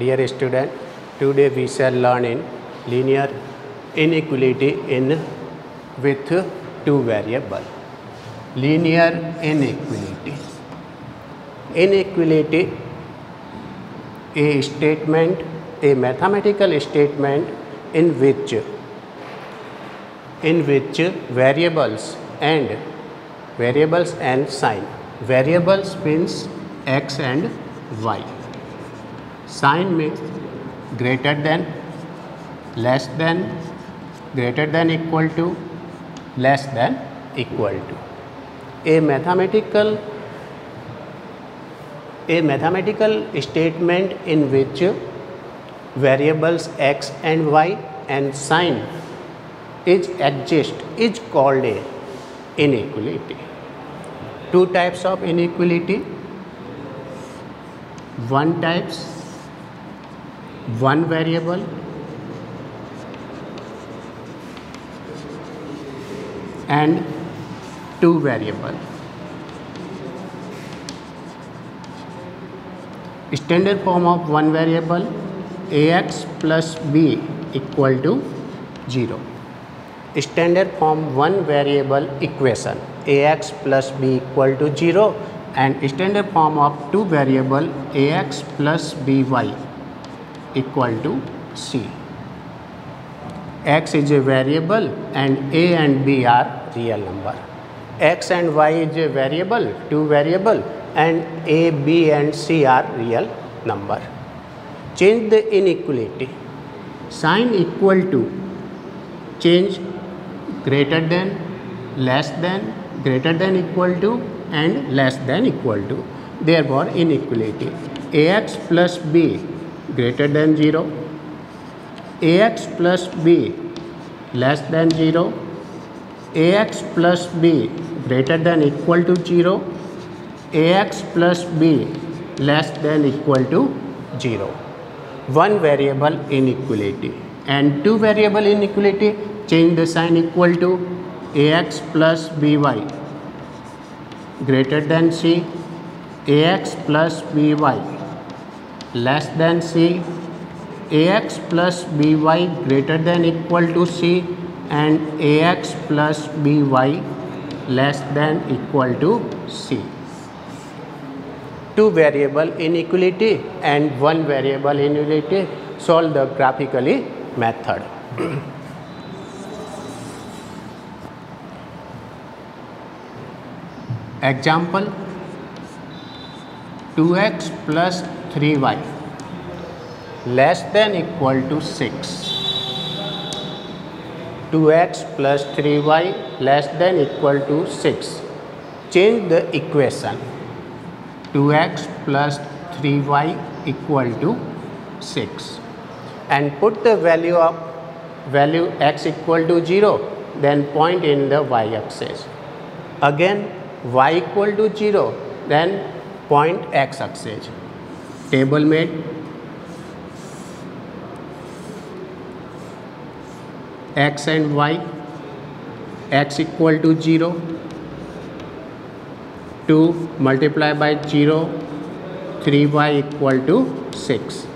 Dear student, today we shall learn in linear inequality in with two variable. Linear inequality. Inequality, a statement, a mathematical statement in which variables and sign. Variables means x and y. Sign means greater than, less than, greater than equal to, less than equal to. A mathematical statement in which variables x and y and sign is called a inequality. Two types of inequality. One types, one variable, and two variable. Standard form of one variable, ax plus b equal to 0. Standard form one variable equation, ax plus b equal to 0, and standard form of two variable, ax plus by equal to c. X is a variable and a and b are real number. X and y is a variable, two variable, and a, b and c are real number. Change the inequality. Sign equal to, change greater than, less than, greater than equal to, and less than equal to. Therefore, inequality. Ax plus b greater than 0, ax plus b less than 0, ax plus b greater than equal to 0, ax plus b less than equal to 0. One variable inequality. And two variable inequality, change the sign equal to, ax plus by greater than c, ax plus by less than c, ax plus by greater than equal to c, and ax plus by less than equal to c. Two variable inequality and one variable inequality. Solve the graphically method. Example, 2x plus 3y less than equal to 6. 2x plus 3y less than equal to 6. Change the equation. 2x plus 3y equal to 6. And put the value x equal to 0, then point in the y-axis. Again, y equal to 0, then point x-axis. Table made. X and y, x equal to 0, 2 multiplied by 0, 3y equal to 6.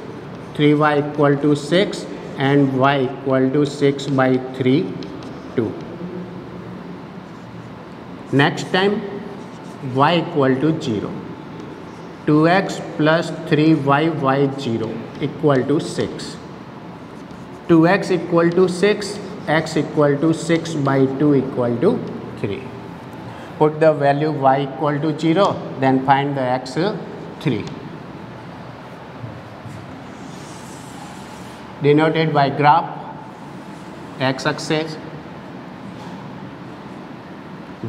3y equal to 6 and y equal to 6 by 3, 2. Next time, y equal to 0. 2x plus 3y, y 0 equal to 6. 2x equal to 6, x equal to 6 by 2 equal to 3. Put the value y equal to 0, then find the x 3. Denoted by graph, x-axis,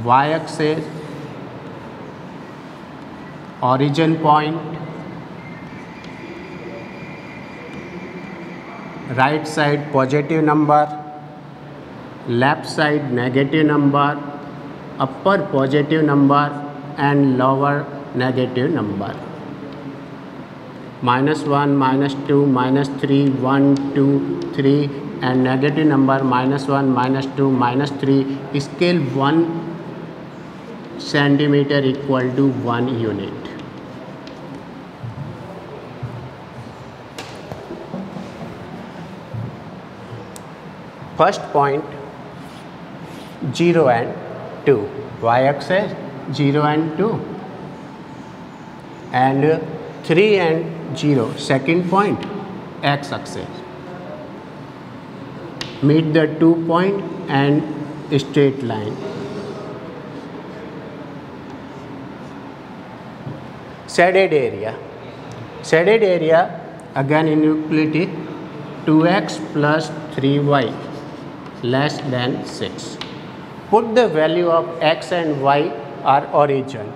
y-axis, origin point, right side positive number, left side negative number, upper positive number and lower negative number. -1, -2, -3, 1, 2, 3 and negative number -1, -2, -3. Scale 1 centimeter equal to 1 unit. first point 0 and 2, y-axis 0 and 2, and 3 and 0, second point x-axis. Meet the 2 point and straight line. Shaded area. Shaded area again inequality 2x plus 3y less than 6. Put the value of x and y are origin.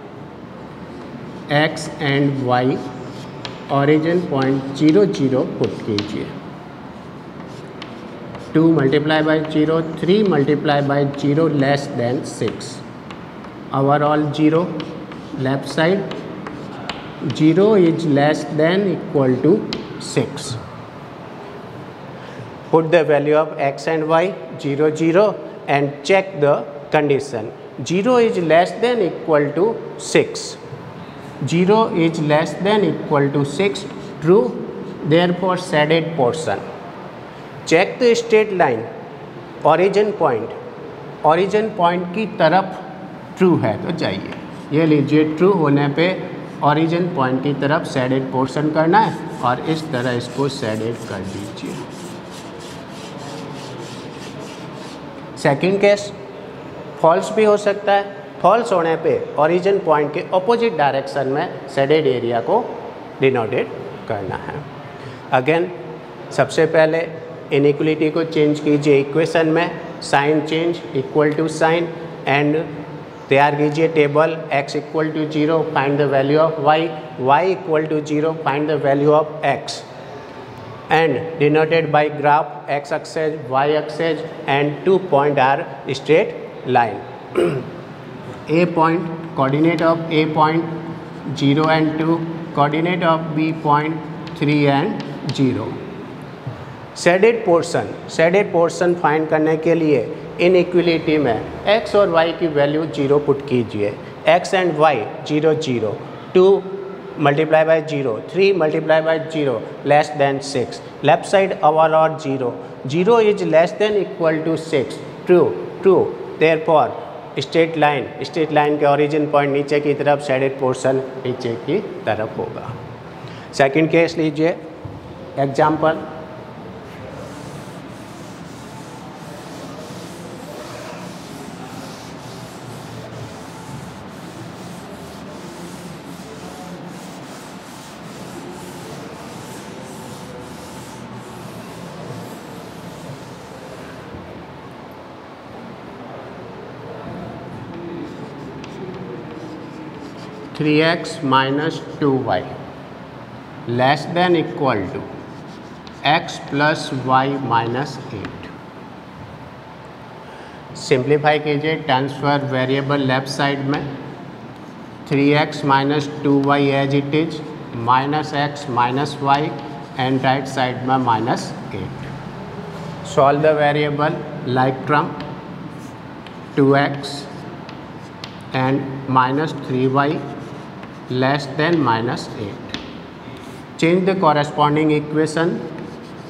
X and y origin point 0 0 put कीजिए. 2 multiplied by 0, 3 multiplied by 0 less than 6. Overall 0. Left side 0 is less than equal to 6. Put the value of x and y 0 0 and check the condition. 0 is less than equal to 6. 0 is less than equal to 6. True. Therefore shaded portion. Check the straight line. Origin point की तरफ true है तो जाइए. ये लीजिए true होने पे origin point की तरफ शेडेड पोर्शन करना है और इस तरह इसको शेडेड कर दीजिए. सेकंड केस फॉल्स भी हो सकता है. फॉल्स होने पे ओरिजिन पॉइंट के ऑपोजिट डायरेक्शन में शेडेड एरिया को डिनोटेड करना है. अगेन सबसे पहले इनइक्वलिटी को चेंज कीजिए इक्वेशन में. Sign change equal to sign and तैयार कीजिए table. x equal to 0 find the value of y, y equal to 0 find the value of x, and denoted by graph x axis, y axis, and 2 point are straight line. A point, coordinate of A point 0 and 2, coordinate of B point 3 and 0. Shaded portion find करने के लिए inequality में x और y की value 0 put कीजिए. x and y 0 0, 2 multiply by 0, 3 multiply by 0 less than 6. Left side overall 0. 0 is less than equal to 6. True. Therefore straight line के origin point नीचे की तरफ, शेडेड पोर्शन नीचे की तरफ होगा. सेकंड केस लीजिए example. Three x minus 2y less than equal to x plus y minus 8. Simplify कीजिए. ट्रांसफर वेरिएबल लेफ्ट साइड में 3x minus 2y as it is, minus x minus y and right side में minus 8. Solve the variable like term 2x and minus 3y less than minus 8. Change the corresponding equation.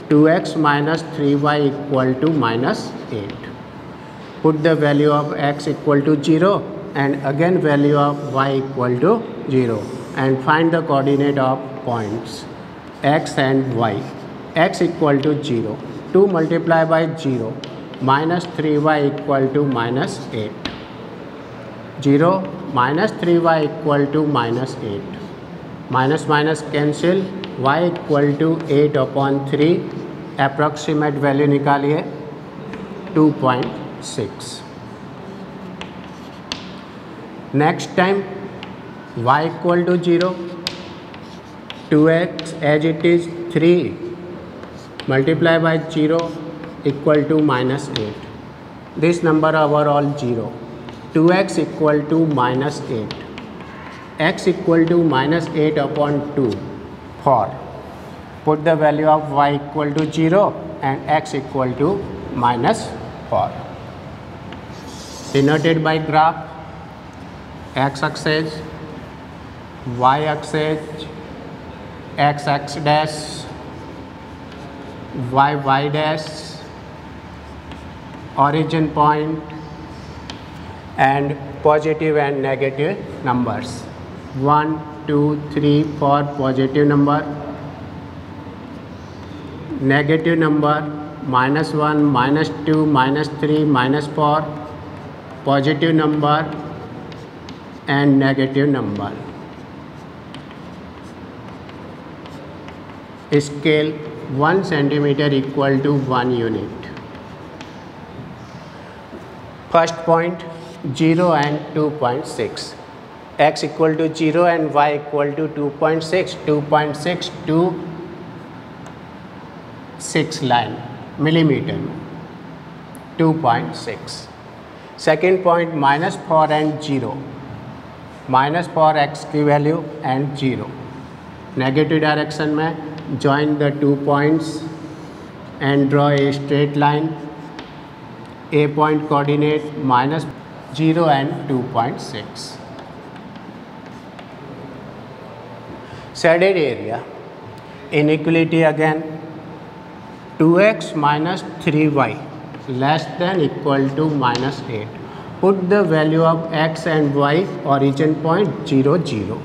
2x minus 3y equal to minus 8. Put the value of x equal to 0 and again value of y equal to 0 and find the coordinate of points x and y. X equal to 0. 2 multiplied by 0 minus 3y equal to minus 8. 0 minus 3y equal to minus 8. Minus minus cancel. Y equal to 8 upon 3. Approximate value निकालिए 2.6. Next time y equal to 0. 2x as it is 3 multiplied by 0 equal to minus 8. This number overall 0. 2x equal to minus 8. X equal to minus 8 upon 2 for. Put the value of y equal to 0 and x equal to minus 4. Denoted by graph x axis, y axis, x dash, y dash, origin point, and positive and negative numbers. 1, 2, 3 for positive number, negative number -1, -2, -3, -4, positive number and negative number. Scale 1 centimeter equal to 1 unit. First point 0 and 2.6. X equal to 0 and y equal to 2.6. 2.6 to 6 line millimeter. 2.6. Second point -4 and 0. -4 x की value and 0. Negative direction में join the 2 points and draw a straight line. A point coordinate -0 and 2.6. Shaded area. Inequality again. 2x minus 3y less than equal to -8. Put the value of x and y origin point 0, 0.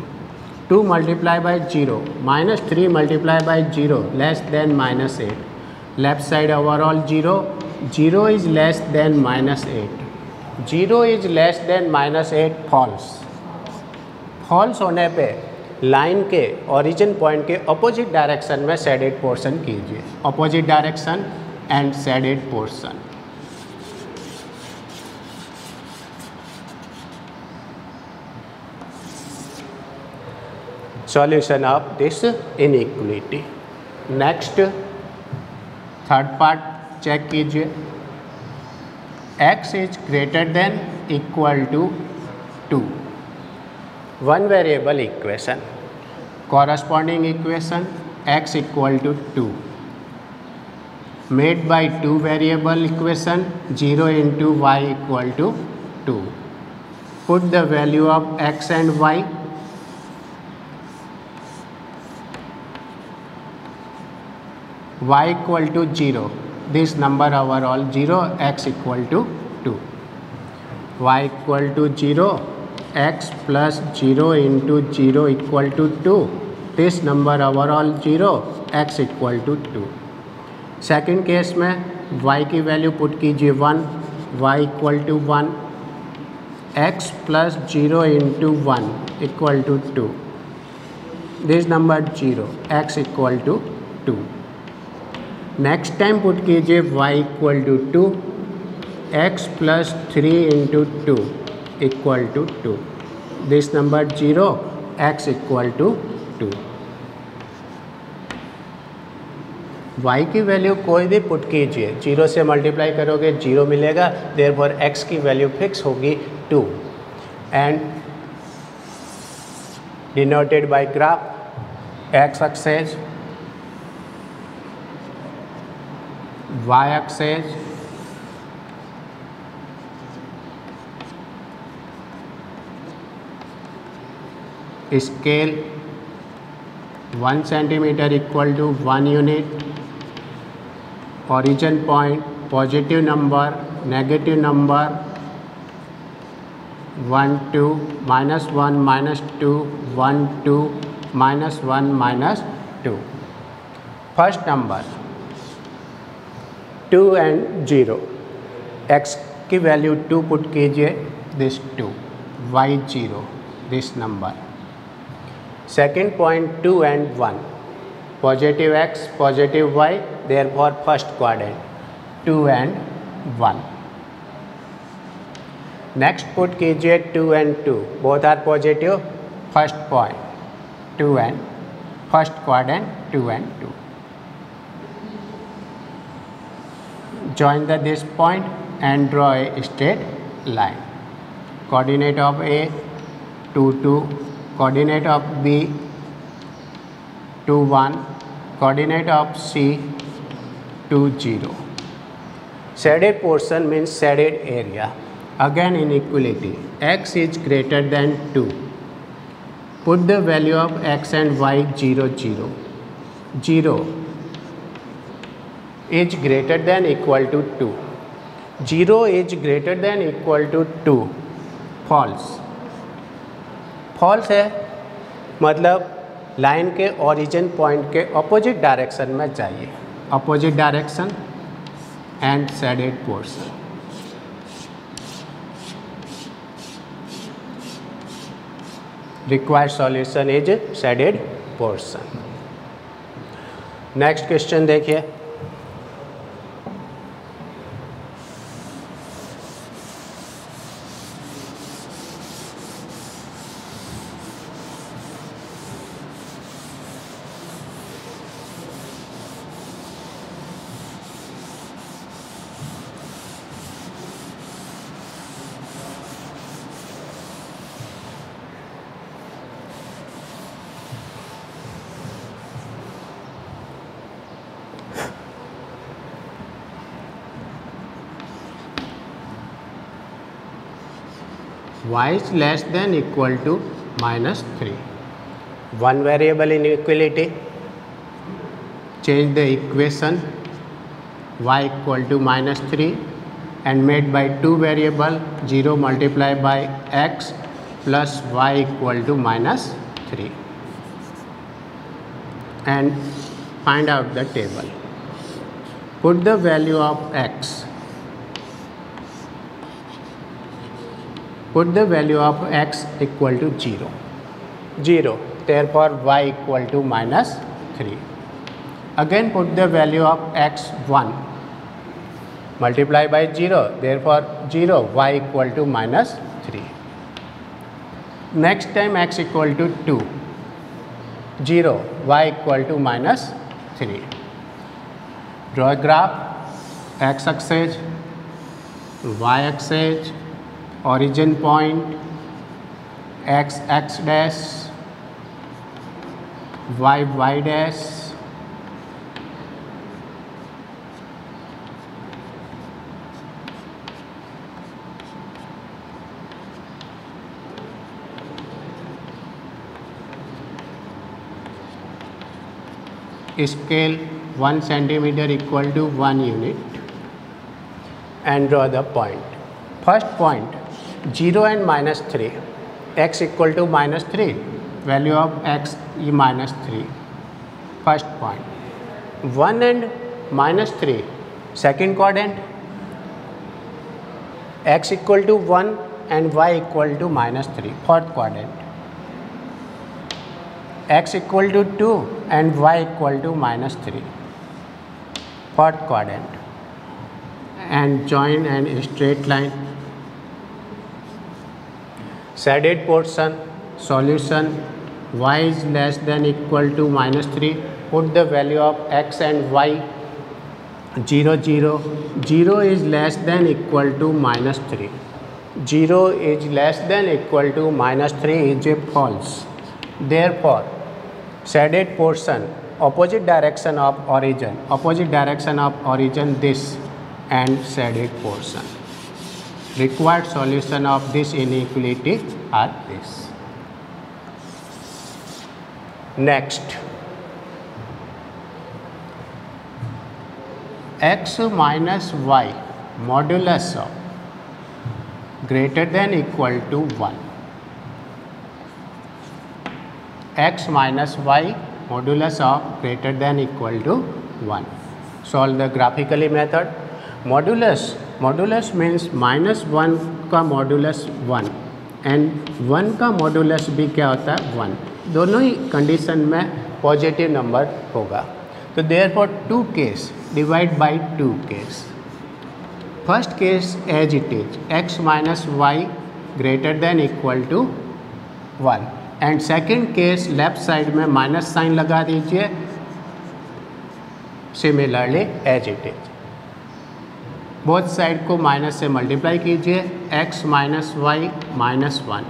2 multiplied by 0 minus 3 multiplied by 0 less than -8. Left side overall 0. 0 is less than -8. 0 is less than -8 false. False होने पे line के origin point के opposite direction में shaded portion कीजिए. Opposite direction and shaded portion. Solution of this inequality. Next, third part check कीजिए. X is greater than equal to 2. One variable equation. Corresponding equation x equal to 2. Made by two variable equation 0 into y equal to 2. Put the value of x and y. Y equal to 0, this number overall 0, x equal to 2. Y equal to 0, x plus 0 into 0 equal to 2, this number overall 0, x equal to 2. Second case में y की value put कीजिए 1, y equal to 1, x plus 0 into 1 equal to 2, this number 0, x equal to 2. Next time put कीजिए y equal to 2, x plus 3 into 2 equal to 2, this number 0, x equal to 2. y की value कोई भी put कीजिए, 0 से multiply करोगे 0 मिलेगा, therefore x की value fix होगी 2 and denoted by graph x axis, y axis, scale 1 centimeter equal to 1 unit, origin point positive number, negative number 1 2, -1 -2, 1 2, -1 -2. First number 2 and 0, x की वैल्यू 2 पुट कीजिए, this 2, y 0, this number. Second point 2 and 1, positive x positive y, therefore first quadrant 2 and 1. Next put कीजिए 2 and 2, both are positive, first point 2 and first quadrant 2 and 2. Join this point and draw a straight line. Coordinate of A 2 2, coordinate of B 2 1, coordinate of C 2 0. Shaded portion means shaded area. Again inequality. X is greater than 2. Put the value of x and y 0 0. 0 is greater than equal to 2. 0 is greater than equal to 2, false. False है मतलब line के origin point के opposite direction में चाहिए, opposite direction and shaded portion. Required solution is shaded portion. Next question देखिए, y is less than equal to -3. One variable inequality. Change the equation y equal to -3 and made by two variable 0 multiplied by x plus y equal to -3 and find out the table. Put the value of x. Put the value of x equal to 0. 0. Therefore, y equal to -3. Again put the value of x 1. Multiply by 0. Therefore, 0. Y equal to -3. Next time x equal to 2. 0. Y equal to -3. Draw a graph. X axis, y axis, origin point, x dash, y dash, scale 1 centimeter equal to 1 unit and draw the point. First point 0 and -3, x equal to -3, value of x is -3, first point. 1 and -3, second quadrant, x equal to 1 and y equal to -3, fourth quadrant. X equal to 2 and y equal to -3, fourth quadrant. And join and straight line. Shaded portion, solution, y is less than equal to -3. Put the value of x and y 0 0. 0 is less than equal to -3. 0 is less than equal to -3 is a false. Therefore, shaded portion, opposite direction of origin this and shaded portion. Required solution of this inequality are this. Next, x minus y modulus of greater than equal to 1. X minus y modulus of greater than equal to 1. Solve the graphically method. Modulus means -1 का modulus 1 and 1 का modulus भी क्या होता है 1, दोनों ही condition में positive number होगा। तो therefore 2 case divide by 2 case. First case as it is x minus y greater than equal to 1 and second case left side में माइनस साइन लगा दीजिए, similarly as it is both side को minus से multiply कीजिए, x minus y minus 1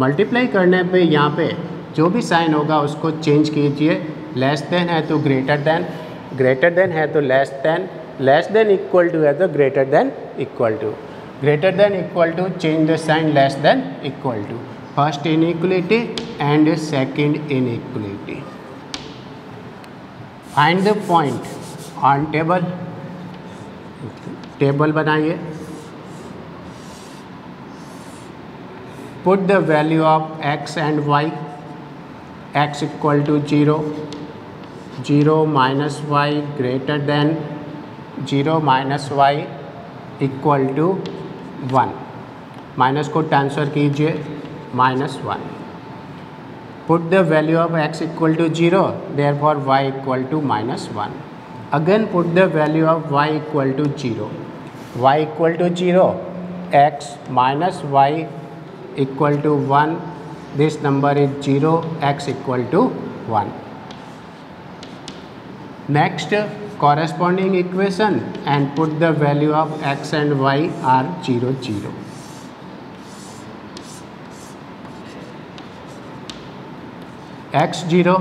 multiply करने पे यहाँ पे जो भी साइन होगा उसको चेंज कीजिए, लेस देन है तो ग्रेटर देन है तो लेस देन इक्वल टू है तो greater than equal to change the sign less than equal to, first inequality and second inequality. Find the point on table, table बनाइए। Put the value of x and y, x equal to 0, 0 minus y greater than 0 minus y equal to 1। Minus को transfer कीजिए, -1। Put the value of x equal to 0, therefore y equal to -1। Again put the value of y equal to 0, y equal to 0, x minus y equal to 1, this number is 0, x equal to 1। Next corresponding equation and put the value of x and y are 0, 0. x 0,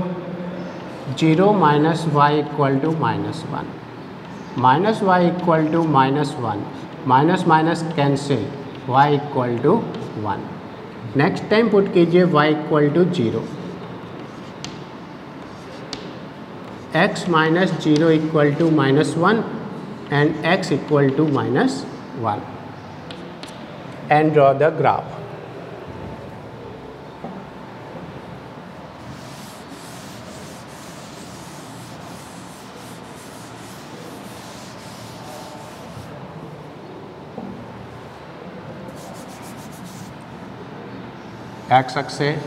0 minus y equal to -1, minus y equal to -1, minus minus cancel, y equal to 1। Next time put कीजिए y equal to 0, x minus 0 equal to -1 and x equal to -1 and draw the graph। x axis,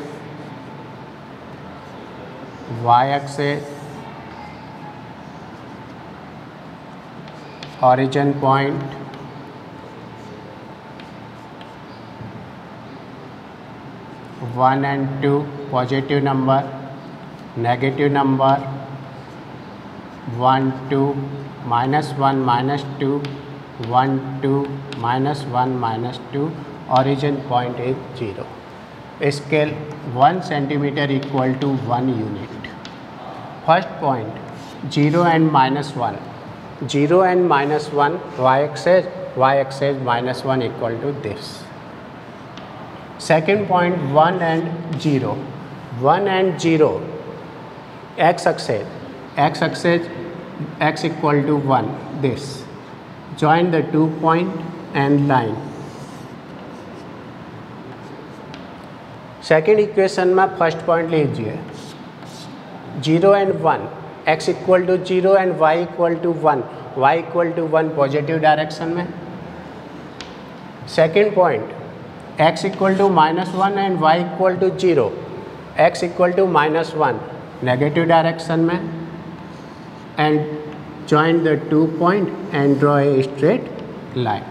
y axis, origin point, one and two positive number, negative number, 1 2, -1 -2, 1 2, -1 -2, origin point is 0। Scale 1 centimeter equal to 1 unit। First point 0 and -1, 0 and -1, y-axis -1 equal to this। Second point 1 and 0, 1 and 0, x-axis x equal to 1, this। Join the 2 point and line। Second equation में first point लीजिए, 0 and 1, x equal to 0 and y equal to 1, y equal to 1 positive direction में। Second point x equal to -1 and y equal to 0, x equal to -1 negative direction में। And join the 2 point and draw a straight line.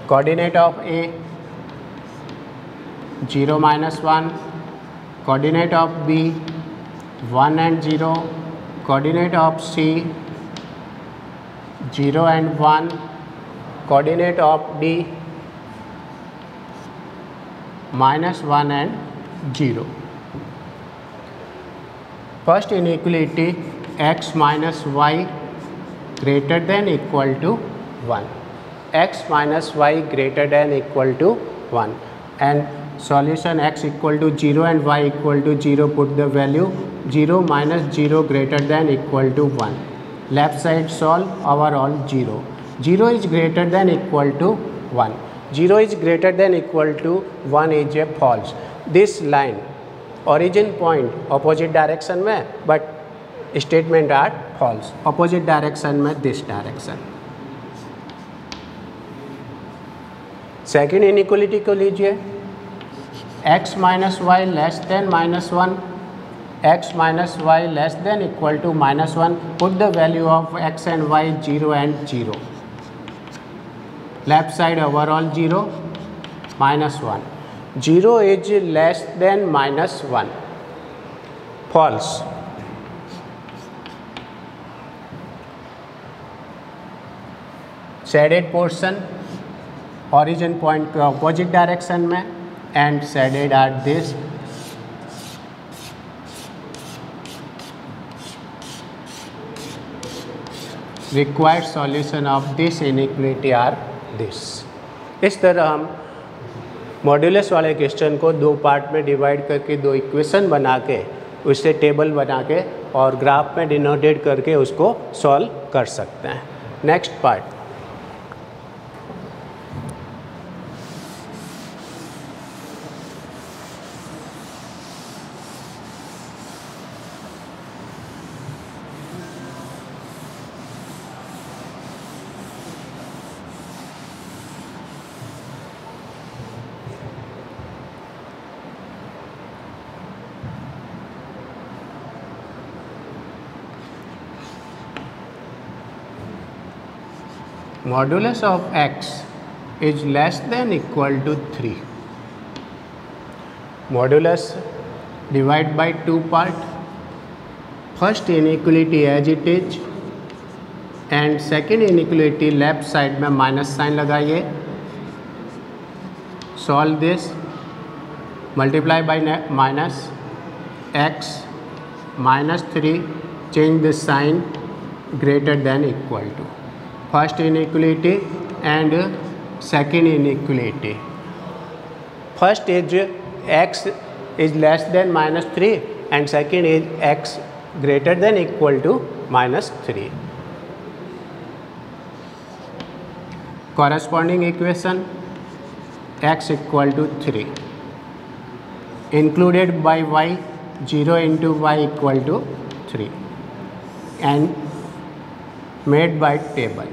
Coordinate of A 0 -1, coordinate of B 1 and 0, coordinate of C 0 and 1, coordinate of D -1 and 0। First inequality x minus y greater than equal to 1, x minus y greater than equal to 1 and solution x equal to 0 and y equal to 0, put the value 0 minus 0 greater than equal to 1। Left side solve, overall 0, 0 is greater than equal to 1, 0 is greater than equal to 1 is a false। This line origin point opposite direction में, but statement are false, opposite direction में this direction। Second inequality को लीजिए, x minus y less than -1, x minus y less than equal to -1, put the value of x and y 0 and 0। Left side overall 0, -1, 0 is less than -1, false। Shaded portion origin point के opposite direction में and shaded are this। Required solution of this inequality are this। इस तरह हम modulus वाले question को 2 part में divide करके 2 equation बना के उससे टेबल बना के और ग्राफ में डिनोटेड करके उसको सॉल्व कर सकते हैं। Next part, modulus of x is less than equal to 3. Modulus divide by two part. First inequality as it is and second inequality left side में माइनस साइन लगाइए. Solve this, multiply by minus x minus 3, change the sign, greater than equal to. First inequality and second inequality. First is x is less than minus 3 and second is x greater than equal to minus 3. Corresponding equation, x equal to 3 included by y, 0 into y equal to 3 and made by table.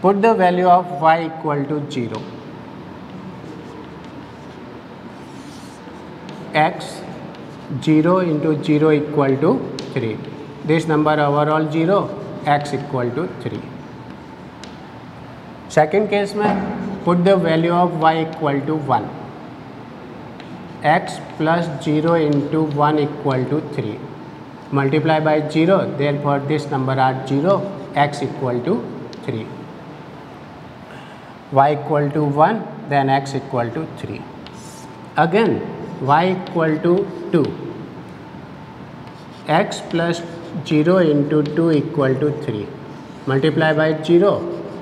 Put the value of y equal to 0. X 0 into 0 equal to 3. This number overall 0, x equal to 3. Second case में put the value of y equal to 1. X plus 0 into 1 equal to 3. Multiply by 0, therefore this number are 0, x equal to 3. Y equal to 1, then x equal to 3. Again y equal to 2. X plus 0 into 2 equal to 3. Multiply by 0,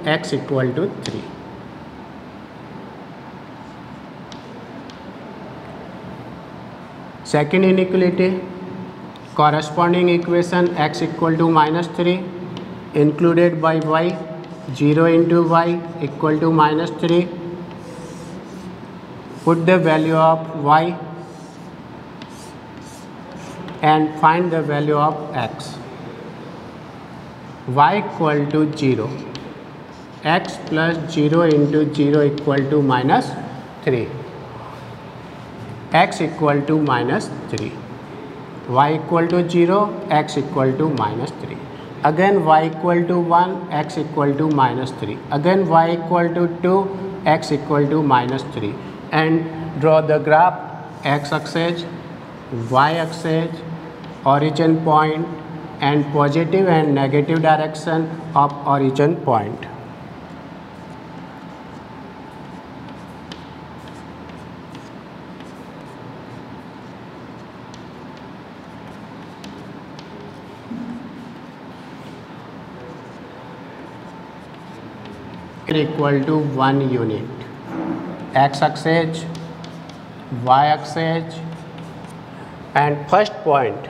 x equal to 3. Second inequality, corresponding equation, x equal to minus 3 included by y, 0 into y equal to minus 3. Put the value of y and find the value of x. Y equal to 0. X plus 0 into 0 equal to minus 3. X equal to minus 3. Y equal to 0, x equal to minus 3. Again y equal to 1, x equal to minus 3. Again y equal to 2, x equal to minus 3. And draw the graph, x axis, y axis, origin point and positive and negative direction of origin point. Equal to 1 unit, x axis, y axis and first point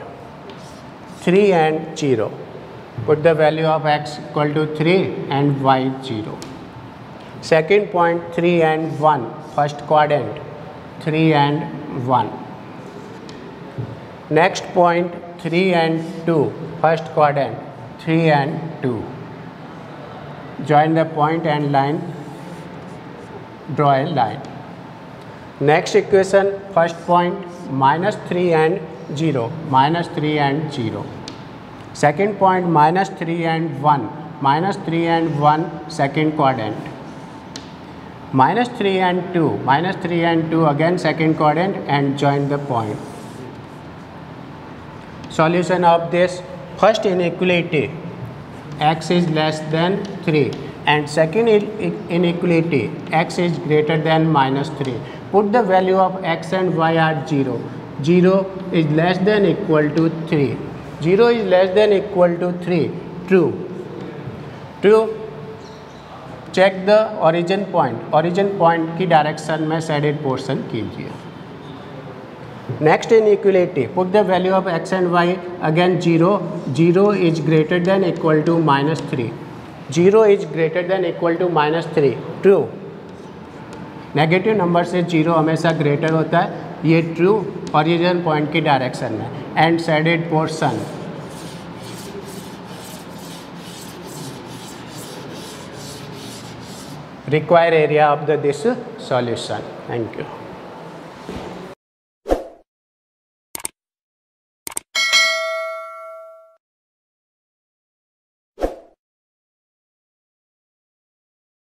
3 and 0. Put the value of x equal to 3 and y 0. Second point 3 and 1, first quadrant 3 and 1. Next point 3 and 2, first quadrant 3 and 2. Join the point and line, draw a line. Next equation, first point minus 3 and 0, minus 3 and 0. Second point minus 3 and 1, minus 3 and 1, second quadrant. Minus 3 and 2, minus 3 and 2 again second quadrant and join the point. Solution of this, first inequality, x is less than 3 and second inequality, x is greater than minus 3. Put the value of x and y are 0. 0 is less than equal to 3. 0 is less than equal to 3. True. True. Check the origin point. Origin point की direction में shaded portion कीजिए. Next inequality, put the value of x and y again 0. 0 is greater than equal to minus 3. 0 is greater than equal to minus 3. True. Negative number से 0 हमेशा greater होता है, ये true, origin point की direction में. And shaded portion, required area of this solution. Thank you.